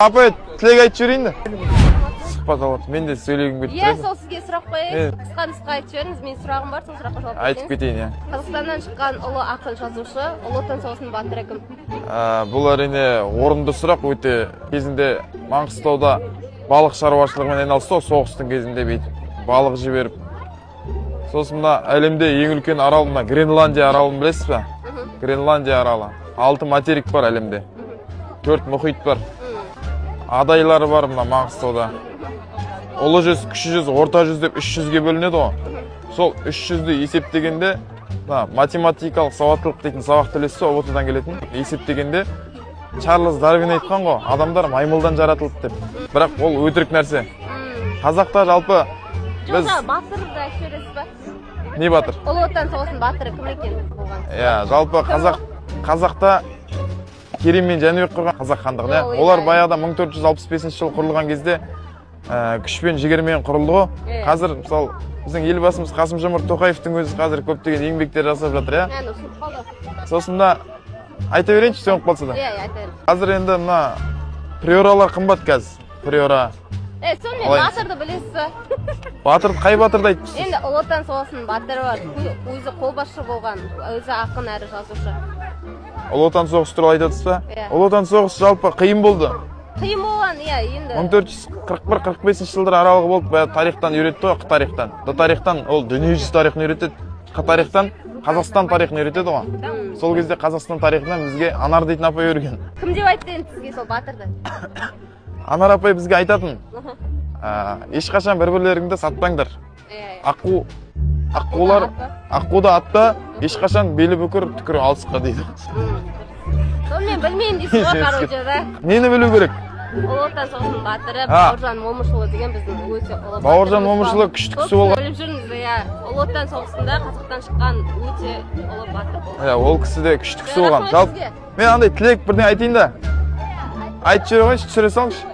Апа, тілек айтып жіберейін де. Сұхбат алып, мен де сөйлегім келіп тұр еді. Сол сізге сұрақ қояйын. Қысқа айтып жіберіңіз, менің сұрағым бар, сол сұраққа жауап Айтып кетейін, иә. Қазақстаннан шыққан ұлы ақын жазушы, ұлы отан соғысының батыры кім? Бұл әрине орынды сұрақ, өте кезінде Маңғыстауда балық шаруашылығымен айналысты, соғыстың кезінде бүйтіп балық жіберіп. Сосын мына әлемде ең үлкен арал мына Гренландия аралын білесіз бе? Гренландия аралы. 6 материк бар әлемде. 4 мұхит бар. Адайлары бар мына Маңғыстауда. Ұлы жүз, кіші жүз, орта жүз деп 300-ге бөлінеді ғой. Сол 300-ді есептегенде, математикалық сауаттылық дейтін сабақ тілесі ұбт-дан келетін. Есептегенде Чарльз Дарвин айтқан ғой, адамдар маймылдан жаратылды деп. Бірақ ол өтірік нәрсе. Қазақта жалпы біз Батырды айтып жібересіз ба? Не батыр? Ұлы отан соғысының батыры кім екен болған? Иә, жалпы қазақта Керей мен Жәнібек құрған қазақ хандығын, иә. Олар баяғыда 1465 жылы құрылған кезде күшпен жігермен құрылды ғой. Қазір мысалы біздің елбасымыз Қасым-Жомарт Тоқаевтың өзі қазір көптеген еңбектер жасап жатыр, иә. Сосын да айта берейінші, сөніп қалса да. Иә, айта берейін. Қазір енді мына приоралар қымбат қазір. Приора. Сонымен батырды білесіз ба? Батыр, қай батырды айтып тұрсыз? Енді ұлы отан соғысының батыры бар. Өзі қолбасшы болған, өзі ақын әрі жазушы. Ұлы отан соғысы туралы айтып отырсыз ба? Иә. Ұлы отан соғысы жалпы қиын болды. Қиын болған, иә, енді. 1441-45 жылдар аралығы болды, баяғы тарихтан үйретті ғой, тарихтан. Тарихтан ол дүниежүзі тарихын үйретеді. Тарихтан Қазақстан тарихын үйретеді ғой. Сол кезде Қазақстан тарихынан бізге Анар дейтін апай үйреткен. Кім деп айтты енді сізге сол батырды? Анар апай бізге айтатын. Ешқашан бір-бірлеріңді сатпаңдар. Аққуда атта, ешқашан белі бүкір түкірі алысқа дейді. Сонымен білмеймін дейсіз ғой, короче, да? Нені білу керек? Ұлы отан соғысының батыры Бауыржан Момышұлы деген біздің өте ұлы батыр. Бауыржан Момышұлы күшті кісі болған. Біліп жүріңіз, иә. Ұлы отан соғысында Қазақтан шыққан өте ұлы батыр болған. Иә, ол кісі де күшті кісі болған. Жалпы мен андай тілек бірден айтайын да. Айтып жүре қойшы, түсіре салыңызшы.